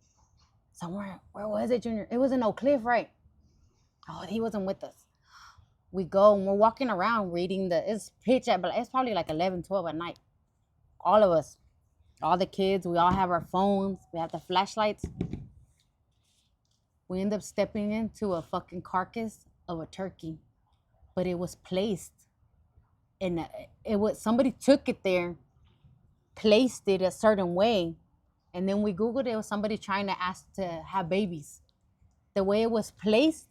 somewhere. Where was it, Junior? It was in Oak Cliff, right? Oh, he wasn't with us. We go and we're walking around reading it's pitch at, but it's probably like 11, 12 at night. All of us, all the kids, we all have our phones. We have the flashlights. We end up stepping into a fucking carcass of a turkey, but it was placed. And somebody took it there, placed it a certain way, and then we Googled it was somebody trying to ask to have babies. The way it was placed,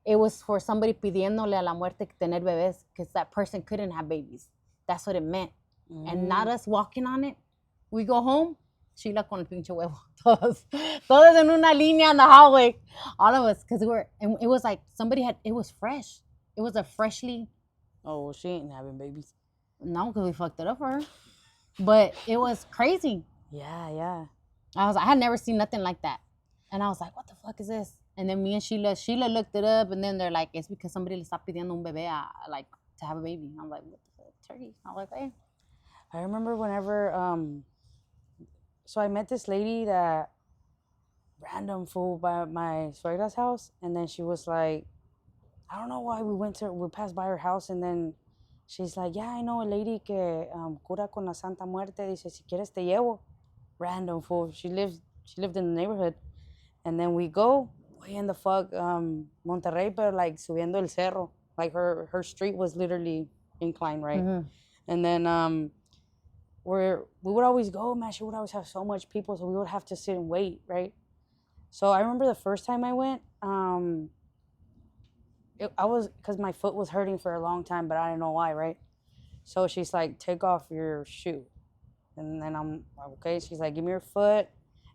it was for somebody pidiéndole a la muerte tener bebés, because that person couldn't have babies. That's what it meant. And not us walking on it. We go home, Sheila con el pinche huevo. Todos en una línea in the hallway. All of us, because it was like it was fresh. It was a freshly. Oh, well, she ain't having babies. No, because we fucked it up for her. But it was crazy. Yeah. I had never seen nothing like that. And I was like, what the fuck is this? And then me and Sheila looked it up, and then they're like, it's because somebody le está pidiendo un bebé to have a baby. I'm like, what the fuck? Turkey? I'm like, hey. I remember whenever, so I met this lady that random fool by my suegra's house, and then she was like, I don't know why we passed by her house, and then she's like, yeah, I know a lady que cura con la Santa Muerte. Dice, si quieres te llevo. Random fool. She lived in the neighborhood. And then we go way in the fuck Monterrey, but like subiendo el cerro. Like her street was literally inclined, right? And then we would always go, man. She would always have so much people, so we would have to sit and wait, right? So I remember the first time I went, because my foot was hurting for a long time, but I didn't know why, right? So she's like, take off your shoe. And then I'm okay. She's like, give me your foot.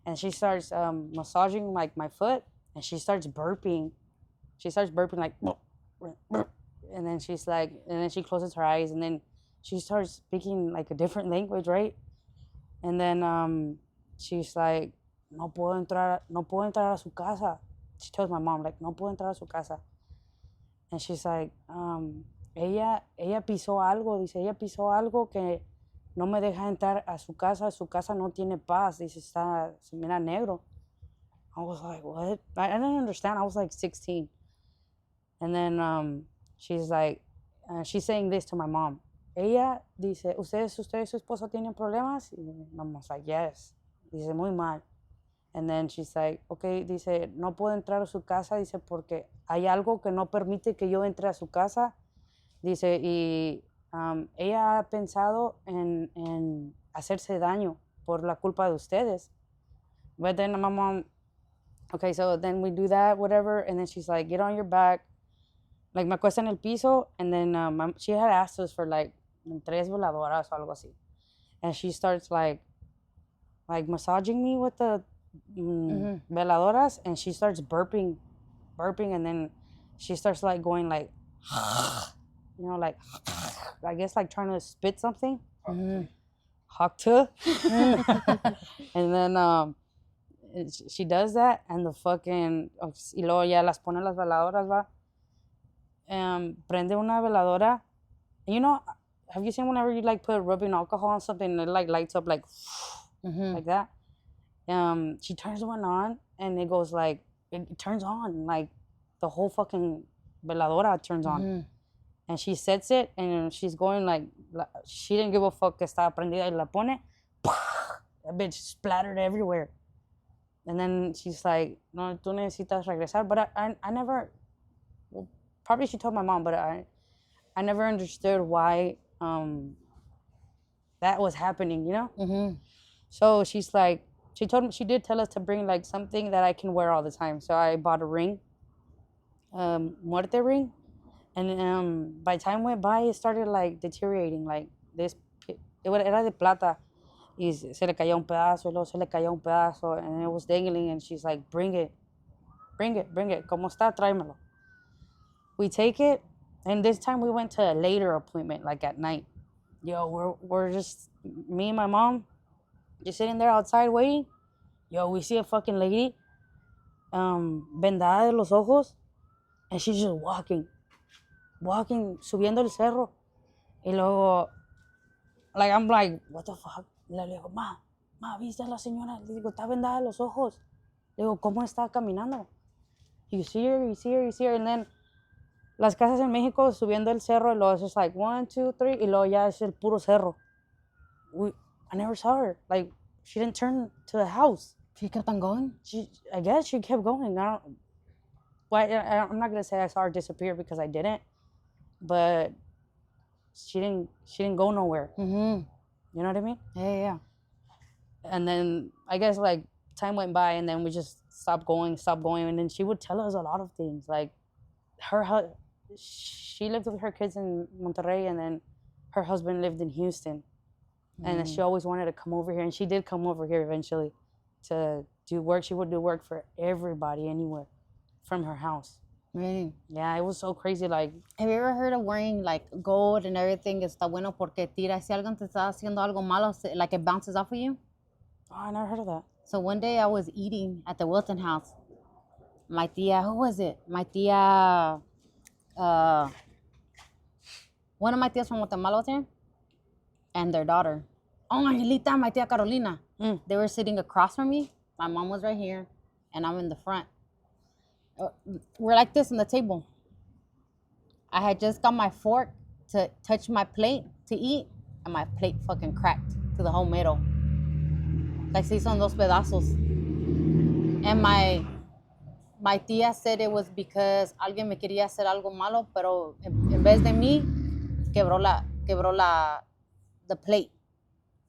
And she starts massaging like my foot, and she starts burping. She starts burping like, and then she's like, and then she closes her eyes, and then she starts speaking like a different language, right? And then she's like, no puedo entrar a su casa. She tells my mom like, no puedo entrar a su casa. And she's like, ella pisó algo. Dice, ella pisó algo que no me deja entrar a su casa. Su casa no tiene paz. Dice, se mira negro. I was like, what? I didn't understand. I was like 16. And then she's like, she's saying this to my mom. Ella dice, usted y su esposo tienen problemas? Y my mom's like, yes. Dice, muy mal. And then she's like, okay, dice, no puedo entrar a su casa, dice, porque hay algo que no permite que yo entre a su casa. Dice, y ella ha pensado en hacerse daño por la culpa de ustedes. But then my mom, okay, so then we do that, whatever, and then she's like, get on your back. Like, me acuesta en el piso, and then she had asked us for like 3 veladoras o algo así. And she starts like massaging me with the veladoras, and she starts burping, and then she starts like going like, you know, like, I guess like trying to spit something. Hawk to. And then she does that, and the fucking, y luego ya las pone las veladoras, va. Prende una veladora. You know, have you seen whenever you like put rubbing alcohol on something and it like lights up like, like that? She turns one on, and it goes like, it turns on, like the whole fucking veladora turns on. And she sets it, and she's going like, she didn't give a fuck que estaba prendida, y la pone, that bitch splattered everywhere. And then she's like, no, tú necesitas regresar. But I never, well, probably she told my mom, but I never understood why that was happening, you know? So she's like, she did tell us to bring like something that I can wear all the time. So I bought a ring, muerte ring. And by time went by, it started like deteriorating. Like this, era de plata. Y se le caía un pedazo, y luego se le caía un pedazo, and it was dangling. And she's like, bring it. Como está, tráemelo. We take it, and this time we went to a later appointment, like at night. Yo, we're just, me and my mom, just sitting there outside waiting. Yo, we see a fucking lady, vendada de los ojos, and she's just walking, subiendo el cerro. Y luego, like, I'm like, what the fuck? Le digo, ma, ¿viste a la señora? Le digo, está vendada de los ojos. Le digo, ¿cómo está caminando? You see her. And then, las casas en México subiendo el cerro, y luego es just like 1, 2, 3, y luego ya es el puro cerro. I never saw her. Like, she didn't turn to the house. She kept on going? I guess she kept going. I'm not going to say I saw her disappear because I didn't. But she didn't go nowhere. You know what I mean? Yeah. And then I guess like time went by, and then we just stopped going. And then she would tell us a lot of things. Like she lived with her kids in Monterrey, and then her husband lived in Houston. And then she always wanted to come over here, and she did come over here eventually to do work. She would do work for everybody anywhere from her house. Really? Yeah, it was so crazy. Like, have you ever heard of wearing like gold and everything? Está bueno porque tira. Si alguien te está haciendo algo malo, like it bounces off of you. Oh, I never heard of that. So one day I was eating at the Wilton house. My tia, who was it? My tia, one of my tias from Guatemala was here, and their daughter. Oh, Angelita, my tia Carolina. They were sitting across from me. My mom was right here, and I'm in the front. We're like this on the table. I had just got my fork to touch my plate to eat, and my plate fucking cracked to the whole middle. Like, se hizo en dos pedazos. And my tía said it was because alguien me quería hacer algo malo, pero en vez de mí, quebró the plate.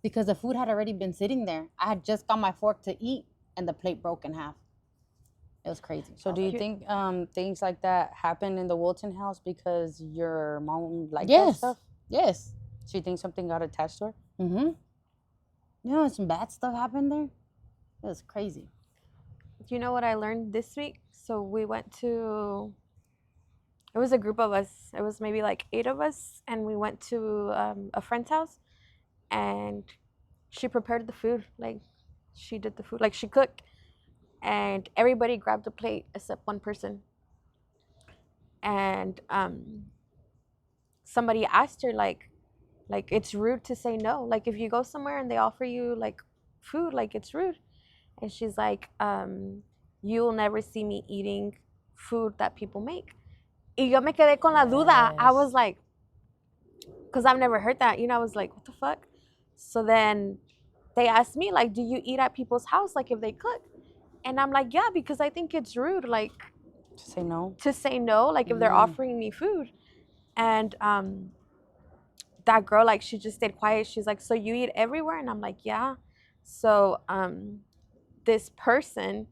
Because the food had already been sitting there. I had just got my fork to eat, and the plate broke in half. It was crazy. So do you think things like that happen in the Wilton house because your mom liked that Yes. stuff? Yes. So you think something got attached to her? Mm-hmm. You know, some bad stuff happened there. It was crazy. You know what I learned this week? So we went to, it was a group of us. It was maybe like 8 of us. And we went to a friend's house. And she prepared the food. Like, she did the food. Like, she cooked. And everybody grabbed a plate except one person. And somebody asked her, like it's rude to say no. Like, if you go somewhere and they offer you like food, like, it's rude. And she's like, you will never see me eating food that people make. Y yo me quedé con la duda. I was like, because I've never heard that. You know, I was like, what the fuck? So then they asked me, like, do you eat at people's house, like, if they cook? And I'm like, yeah, because I think it's rude, like, To say no? to say no, like, if they're offering me food. And that girl, like, she just stayed quiet. She's like, so you eat everywhere? And I'm like, yeah. So this person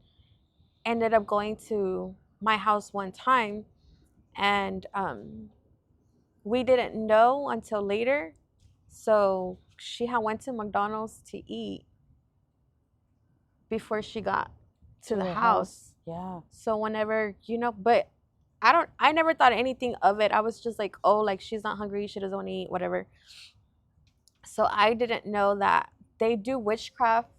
ended up going to my house one time, and we didn't know until later. So she had went to McDonald's to eat before she got to the house. Yeah. So whenever, you know, but I never thought anything of it. I was just like, oh, like, she's not hungry, she doesn't want to eat, whatever. So I didn't know that they do witchcraft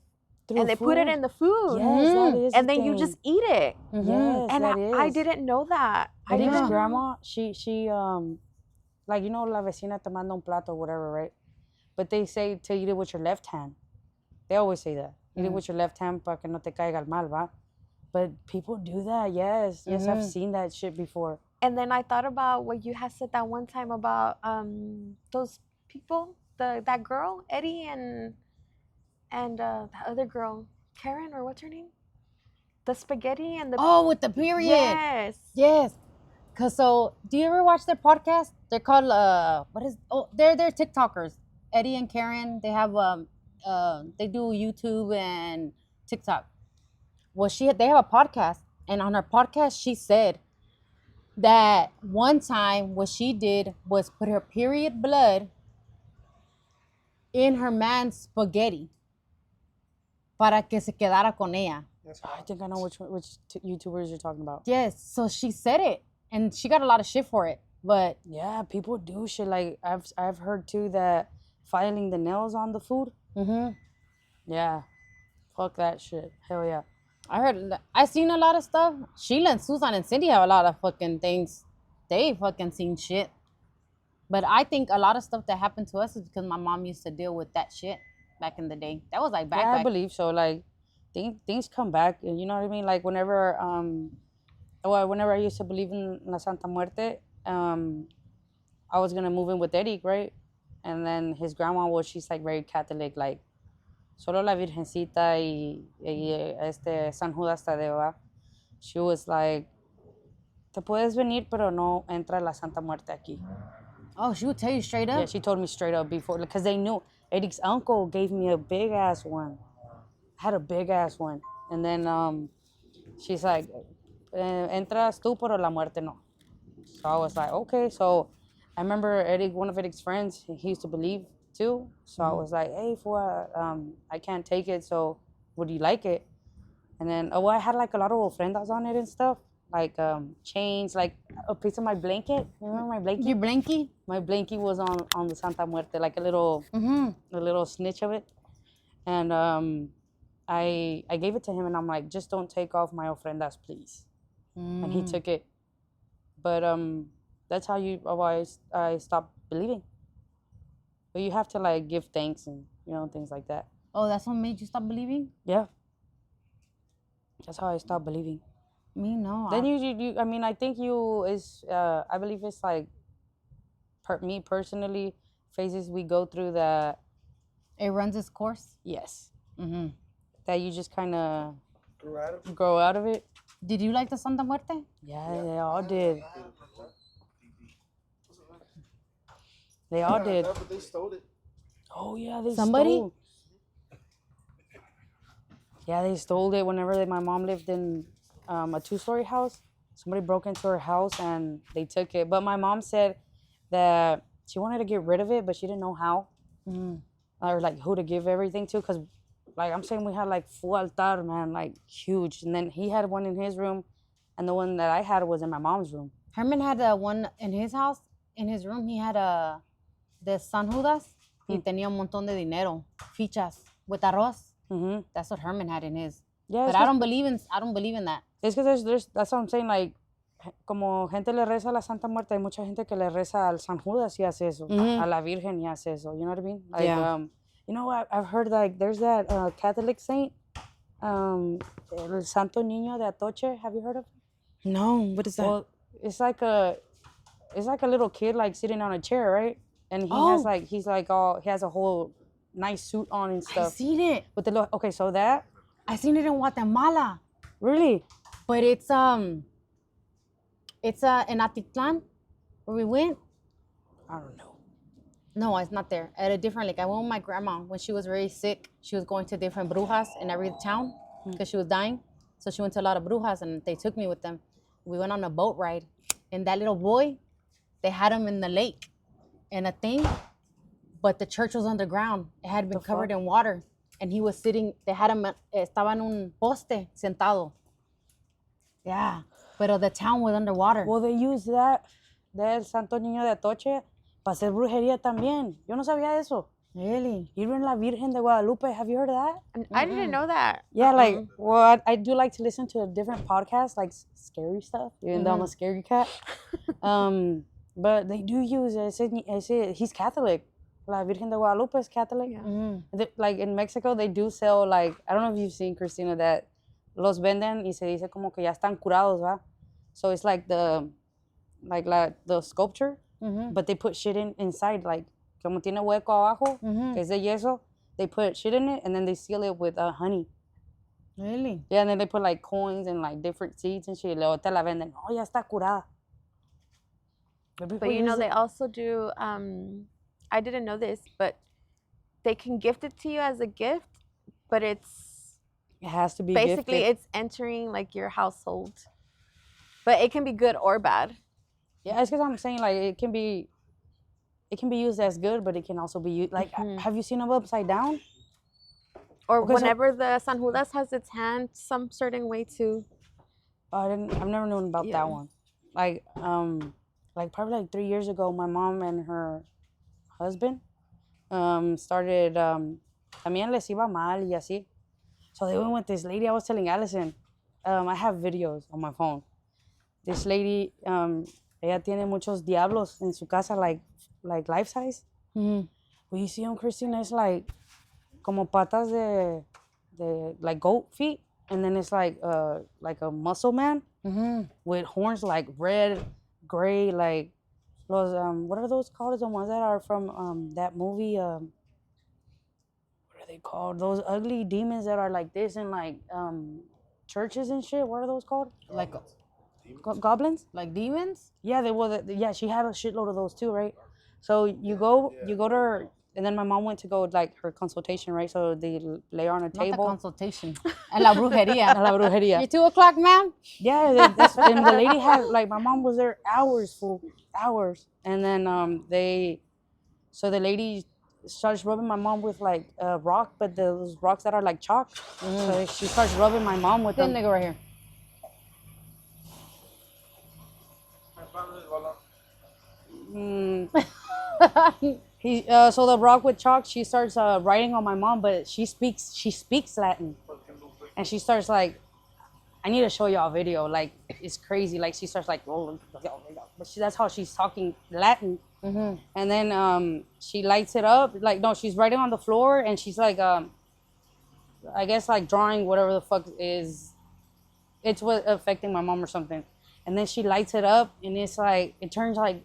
and they put it in the food. Yes, that is And the then you thing. just eat it. Yes, And that is. I didn't know that. I Eddie's didn't. grandma, she like, you know, la vecina te manda un plato or whatever, right? But they say to eat it with your left hand. They always say that. Eat it with your left hand para que no te caiga el mal, va? But people do that, yes. Yes, I've seen that shit before. And then I thought about what you had said that one time about those people, that girl, Eddie, and that other girl, Karen, or what's her name? The spaghetti and the Oh, with the period. Yes. Yes. Cause so, do you ever watch their podcast? They're called they're TikTokers. Eddie and Karen. They have they do YouTube and TikTok. Well, they have a podcast, and on her podcast, she said that one time what she did was put her period blood in her man's spaghetti para que se quedara con ella. I think I know which YouTubers you're talking about. Yes, so she said it, and she got a lot of shit for it. But yeah, people do shit. Like, I've heard too that filing the nails on the food. Yeah, fuck that shit. Hell yeah. I seen a lot of stuff. Sheila and Susan and Cindy have a lot of fucking things. They fucking seen shit. But I think a lot of stuff that happened to us is because my mom used to deal with that shit back in the day. That was like back. I believe so. Like, things come back. You know what I mean? Like, whenever I used to believe in La Santa Muerte, I was gonna move in with Eric, right? And then his grandma she's like very Catholic, like solo la Virgencita y San Judas Tadeo. ¿Va? She was like, te puedes venir, pero no entra la Santa Muerte aquí. Oh, she would tell you straight up? Yeah, she told me straight up before, because they knew. Eric's uncle gave me a big ass one. I had a big ass one. And then she's like, entras tú, pero la muerte no. So I was like, okay. So I remember one of Eric's friends, he used to believe too. So I was like, hey, I can't take it. So would you like it? And then, I had like a lot of ofrendas on it and stuff. Like chains, like a piece of my blanket. Remember my blanket? Your blankie? My blankie was on the Santa Muerte, like a little snitch of it. And I gave it to him, and I'm like, just don't take off my ofrendas, please. And he took it. But that's how I stopped believing. But you have to like give thanks and things like that. Oh, that's what made you stop believing? Yeah. That's how I stopped believing. Me, no. Then you I mean, I think I believe it's like me personally, phases we go through that, It runs its course. yes, Mm-hmm. that you just kind of Grew out of it. grow out of it. Did you like the Santa Muerte? Yeah, they all did. They all did. But they stole it. Oh yeah, they Somebody? stole. Yeah, they stole it whenever my mom lived in a 2-story house. Somebody broke into her house and they took it. But my mom said that she wanted to get rid of it, but she didn't know how Mm. or like who to give everything to. Cause like I'm saying, we had like full altar, man, like huge. And then he had one in his room, and the one that I had was in my mom's room. Herman had one in his house. In his room, he had the San Judas. Y tenía un montón de dinero, fichas with arroz. Mm-hmm. That's what Herman had in his. Yeah, But I don't believe in that. it's because there's that's what I'm saying. Like, como gente le reza a la Santa Muerte, hay mucha gente que le reza al San Judas y hace eso, a la Virgen y hace eso. You know what I mean? Like, Yeah. You know, I've heard like there's that Catholic saint, El Santo Niño de Atoche. Have you heard of him? No, what is that? Well, it's like a little kid like sitting on a chair, right? And he Oh. has like he has a whole nice suit on and I stuff. seen it. With the little, okay, so that I seen it in Guatemala. really, But it's in Atitlan where we went. I don't know. No, it's not there. At a different lake. I went with my grandma when she was very sick. She was going to different brujas in every town because she was dying. So she went to a lot of brujas and they took me with them. We went on a boat ride. And that little boy, they had him in the lake in a thing, but the church was underground. It had been covered in water. And he was sitting, they had him, estaba en un poste, sentado. Yeah. But the town was underwater. Well, they use that del Santo Niño de Atoche para hacer brujería también. Yo no sabía eso. Really? Even la Virgen de Guadalupe, have you heard of that? And I didn't know that. Yeah, like, well, I do like to listen to a different podcasts, like scary stuff, even though I'm a scary cat. But they do use, I say he's Catholic. La Virgen de Guadalupe is Catholic. Yeah. Like in Mexico, they do sell, like, I don't know if you've seen, Christina, that los venden y se dice como que ya están curados, ¿va? So it's like the sculpture, but they put shit inside, like, como tiene hueco abajo, que es de yeso, they put shit in it and then they seal it with honey. Really? Yeah, and then they put like coins and like different seeds and shit. Luego te la venden. Oh, ya está curada. But you know, they also do, I didn't know this, but they can gift it to you as a gift, but it has to be basically gifted. it's entering like your household. But it can be good or bad. Yeah, it's because I'm saying like it can be used as good, but it can also be used like. Have you seen them upside down? Or Okay, so- whenever the San Judas has its hand some certain way too. I've never known about Yeah. that one. Like probably like 3 years ago, my mom and her husband started también les iba mal y así. So they went with this lady. I was telling Allison, I have videos on my phone. This lady, ella tiene muchos diablos en su casa, like life size. When you see them, Christina, it's like como patas de like goat feet, and then it's like a muscle man with horns like red, gray, like those what are those called? The ones that are from that movie. What are they called? Those ugly demons that are like this in like churches and shit. What are those called? Like Goblins? like demons? Yeah, they were. Yeah, she had a shitload of those too, right? So you go to her, and then my mom went to go like her consultation, right? So they lay her on a Not the table. consultation. En la brujería. A la brujería. Your 2 o'clock, ma'am? Yeah, and the lady had like my mom was there hours, and then so the lady starts rubbing my mom with like a rock, but those rocks that are like chalk. So she starts rubbing my mom with This them. nigga right here. So the rock with chalk, she starts writing on my mom, but she speaks Latin, and she starts like, I need to show y'all a video. Like it's crazy. Like she starts like, but that's how she's talking Latin. And then she lights it up. Like no, she's writing on the floor, and she's like, I guess like drawing whatever the fuck is. It's what affecting my mom or something. And then she lights it up, and it's like it turns like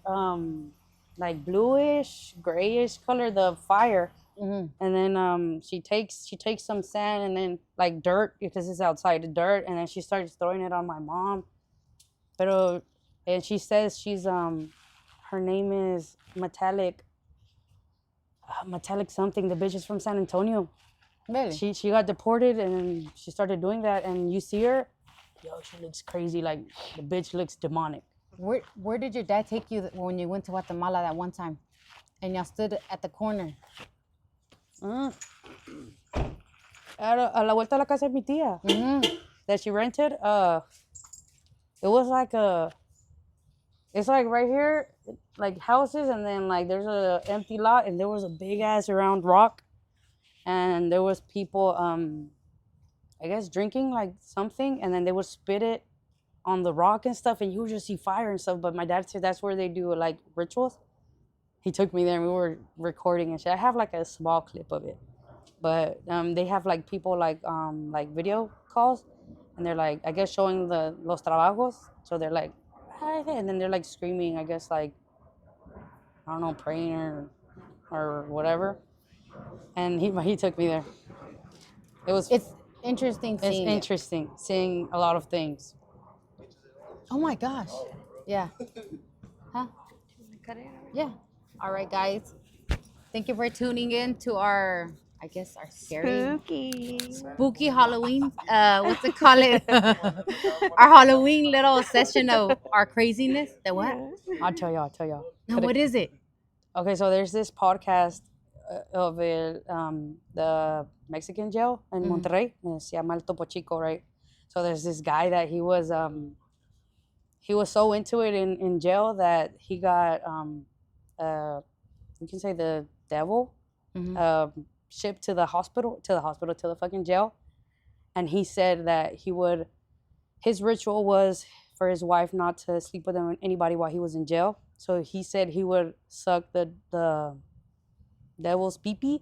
like bluish, grayish color, the fire. Mm-hmm. And then she takes some sand and then like dirt because it's outside, the dirt, and then she starts throwing it on my mom. And she says she's her name is Metallic something. The bitch is from San Antonio. Really? She got deported and then she started doing that, and you see her, yo, she looks crazy. Like the bitch looks demonic. Where did your dad take you when you went to Guatemala that one time, and y'all stood at the corner? A la vuelta a la casa de mi tía that she rented. It was like it's like right here, like houses, and then like there's a empty lot, and there was a big ass round rock, and there was people I guess drinking like something, and then they would spit it on the rock and stuff, and you would just see fire and stuff. But my dad said that's where they do like rituals. He took me there and we were recording and shit. I have like a small clip of it, but they have like people like video calls, and they're like, I guess, showing the los trabajos. So they're like, hi, and then they're like screaming, I guess, like, I don't know, praying or whatever. And he took me there. It's interesting It's seeing it. interesting seeing a lot of things. Oh my gosh. Yeah. Huh? Yeah. All right, guys. Thank you for tuning in to our, I guess, our scary, spooky Halloween. What's it call it? Our Halloween little session of our craziness. The what? I'll tell y'all. No, what is it? Okay, so there's this podcast of the Mexican jail in Monterrey. Se llama El Topo Chico, right? So there's this guy that he was so into it in jail that he got you can say the devil shipped to the fucking jail. And he said that his ritual was for his wife not to sleep with anybody while he was in jail. So he said he would suck the devil's pee-pee.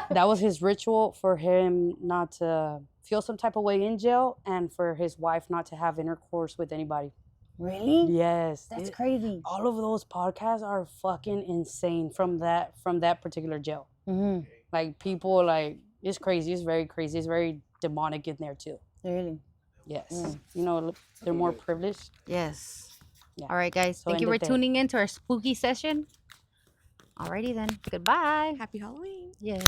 That was his ritual for him not to feel some type of way in jail, and for his wife not to have intercourse with anybody. Really? Yes. That's crazy. All of those podcasts are fucking insane from that particular jail. Mm-hmm. Like people, like, it's crazy. It's very crazy. It's very demonic in there too. Really? Yes. You know, they're more privileged. Yes. Yeah. All right, guys. So Thank you end for it there. tuning in to our spooky session. Alrighty then. Goodbye. Happy Halloween. Yes.